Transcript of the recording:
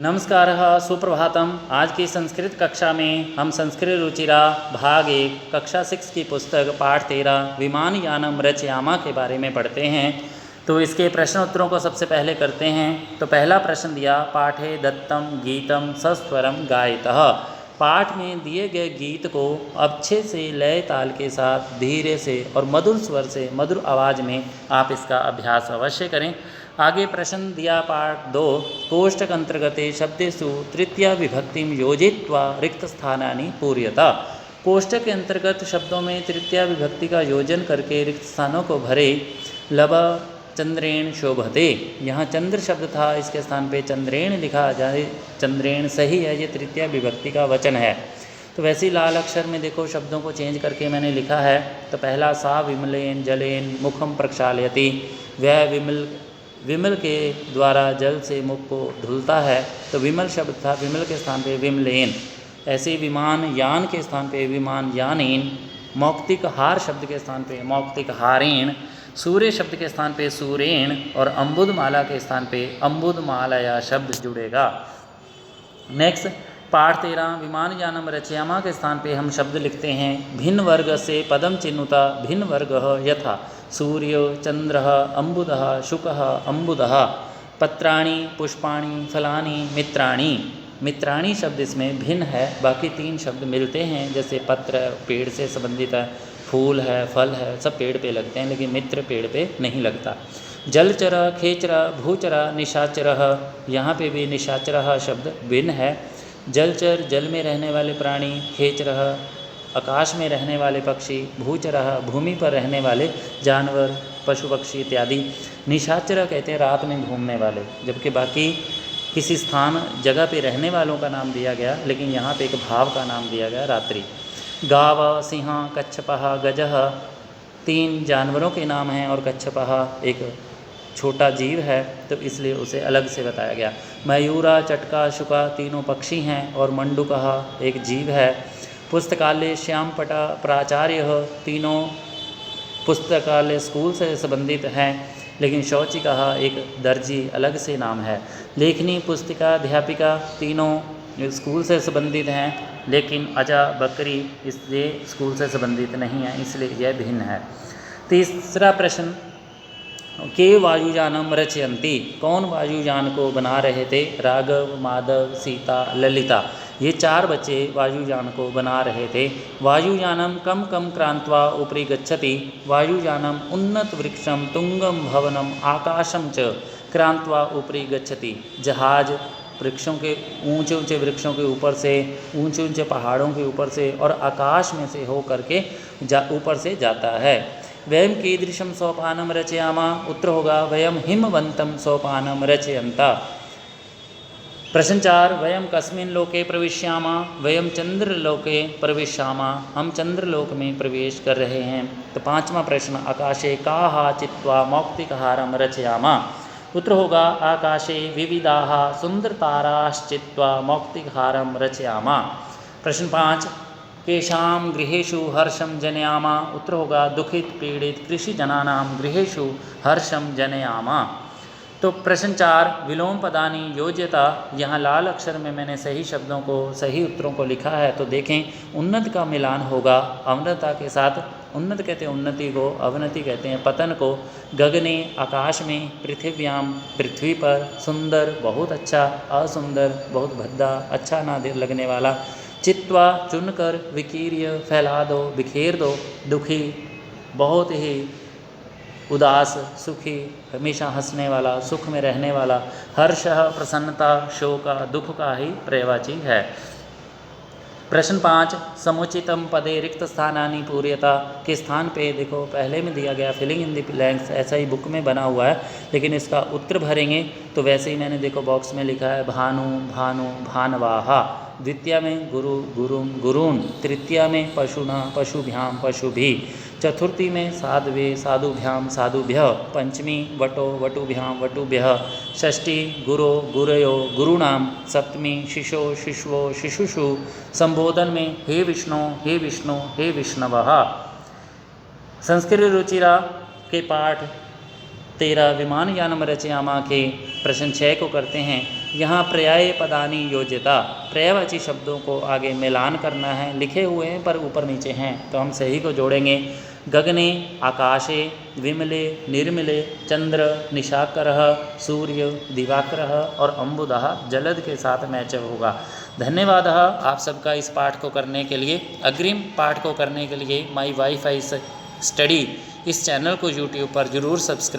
नमस्कारः, सुप्रभातम। आज की संस्कृत कक्षा में हम संस्कृत रुचिरा भाग 1 कक्षा 6 की पुस्तक पाठ 13 विमानयानम रचयामा के बारे में पढ़ते हैं। तो इसके प्रश्न उत्तरों को सबसे पहले करते हैं। तो पहला प्रश्न दिया, पाठे दत्तम गीतम सस्वरम गायतः। पाठ में दिए गए गीत को अच्छे से लय ताल के साथ धीरे से और मधुर स्वर से मधुर आवाज़ में आप इसका अभ्यास अवश्य करें। आगे प्रश्न दिया पाठ 2 कोष्टक अंतर्गते शब्देषु तृतीया विभक्तिम योजित्वा रिक्त स्थानानि पूर्यता। कोष्टक के अंतर्गत शब्दों में तृतीया विभक्ति का योजन करके रिक्त स्थानों को भरे। लब चंद्रेण शोभते, यहाँ चंद्र शब्द था, इसके स्थान पे चंद्रेण लिखा जाए। चंद्रेण सही है, ये तृतीया विभक्ति का वचन है। तो वैसे ही लाल अक्षर में देखो शब्दों को चेंज करके मैंने लिखा है। तो पहला सा विमलेन जलेन मुखम प्रक्षालयति, वह विमल के द्वारा जल से मुख को धुलता है। तो विमल शब्द था, विमल के स्थान पे विमलेन। ऐसे विमान यान के स्थान पे विमान यानेन, मौक्तिक हार शब्द के स्थान पे मौक्तिक हारेण, सूर्य शब्द के स्थान पे सूरेण और अम्बुदमाला के स्थान पे अम्बुदमालया शब्द जुड़ेगा। नेक्स्ट पाठ 13 विमानयानम रचयामा के स्थान पे हम शब्द लिखते हैं भिन्न वर्ग से पदम चिन्नुता भिन्न वर्ग यथा सूर्य चंद्र अम्बुदः शुकः अम्बुदः, पत्राणि पुष्पाणि फलानि मित्राणि। मित्राणि शब्द इसमें भिन्न है, बाकी 3 शब्द मिलते हैं। जैसे पत्र पेड़ से संबंधित है, फूल है, फल है, सब पेड़ पे लगते हैं, लेकिन मित्र पेड़ पे नहीं लगता। जलचर खेचर भूचर निशाचर, यहाँ पे भी निशाचर शब्द भिन्न है। जलचर जल में रहने वाले प्राणी, खेचर आकाश में रहने वाले पक्षी, भूचर भूमि पर रहने वाले जानवर पशु पक्षी इत्यादि। निशाचर कहते हैं रात में घूमने वाले, जबकि बाकी किसी स्थान जगह पे रहने वालों का नाम दिया गया, लेकिन यहाँ पे एक भाव का नाम दिया गया रात्रि। गाव सिंह कच्छपः गजः, 3 जानवरों के नाम हैं और कच्छपः एक छोटा जीव है, तो इसलिए उसे अलग से बताया गया। मयूरा चटका शुका तीनों पक्षी हैं और मंडूकः एक जीव है। पुस्तकालय श्यामपटा प्राचार्य, तीनों पुस्तकालय स्कूल से संबंधित हैं, लेकिन शौचिकः एक दर्जी अलग से नाम है। लेखनी पुस्तिका अध्यापिका, तीनों स्कूल से संबंधित हैं, लेकिन अजा बकरी इसलिए स्कूल से संबंधित नहीं है, इसलिए यह भिन्न है। तीसरा प्रश्न, के वायुयानम रचयन्ति, कौन वायुयान को बना रहे थे? राघव माधव सीता ललिता, ये 4 बच्चे वायुयान को बना रहे थे। वायुयानम कम कम क्रांत्वा उपरि गच्छति, वायुयानम उन्नत वृक्षम तुंगम भवनम आकाशम च क्रांत्वा उपरि गच्छति। जहाज वृक्षों के ऊंचे ऊंचे वृक्षों के ऊपर से, ऊंचे ऊंचे पहाड़ों के ऊपर से और आकाश में से हो करके ऊपर से जाता है। वयम कीदृशम सोपानम रचयामा, उत्तर होगा वयम हिमवंतम सोपानम रचयन्ता। प्रश्न 4 वयम कस्मिन लोके प्रविश्यामा, वयम चंद्रलोके प्रविश्यामा, हम चंद्रलोक में प्रवेश कर रहे हैं। तो 5वां प्रश्न, आकाशे काहा चित्वा मौक्तिकहारम रचयामा, उत्तर होगा आकाशे विविधाः सुंदरताराश्चित्वा मौक्तिकहारम रचयामा। प्रश्न 5 केषां गृहेषु हर्षं जनयामा, उत्तर होगा दुखित पीड़ित कृषि जनानां गृहेषु हर्षं जनयामा। तो प्रश्न 4 विलोम पदानि योज्यता, यहाँ लाल अक्षर में मैंने सही शब्दों को सही उत्तरों को लिखा है। तो देखें उन्नत का मिलान होगा अवनता के साथ। उन्नत कहते हैं उन्नति को, अवनति कहते हैं पतन को। गगने आकाश में, पृथिव्याम पृथ्वी पर, सुंदर बहुत अच्छा, असुंदर बहुत भद्दा अच्छा ना लगने वाला। चित्वा चुनकर, विकीर्य फैला दो बिखेर दो, दुखी बहुत ही उदास, सुखी हमेशा हंसने वाला, सुख में रहने वाला। हर्षः प्रसन्नता, शोक दुख का ही पर्यायवाची है। प्रश्न 5 समुचितम पदे रिक्त स्थानानि पूर्यता, के स्थान पे देखो पहले में दिया गया फिलिंग इन द ब्लैंक्स, ऐसा ही बुक में बना हुआ है, लेकिन इसका उत्तर भरेंगे तो वैसे ही मैंने देखो बॉक्स में लिखा है भानु भानु भानवाहा। द्वितीय में गुरु गुरुम गुरून्, तृतीया में पशुना पशुभ्याम पशुभि, चतुर्थी में साध्वे साधुभ्याम साधुभ्य, पंचमी वटो वटुभ्याम वटुभ्यः, षष्ठी गुरो गुरयो गुरूणाम, सप्तमी शिशो शिशवो शिशुषु। संबोधन में हे विष्णु हे विष्णु हे विष्णवः। संस्कृत रुचिरा के पाठ 13 विमानयानम रचयामा के प्रश्न 6 को करते हैं। यहाँ पर्याय पदानी योज्यता, पर्यायवाची शब्दों को आगे मिलान करना है। लिखे हुए हैं पर ऊपर नीचे हैं तो हम सही को जोड़ेंगे। गगने आकाशे, विमले निर्मले, चंद्र निशाकरः, सूर्य दिवाकरः और अम्बुदः जलद के साथ मैच होगा। धन्यवाद आप सबका इस पाठ को करने के लिए। अग्रिम पाठ को करने के लिए माई वाईफाई स्टडी इस चैनल को यूट्यूब पर ज़रूर सब्सक्राइब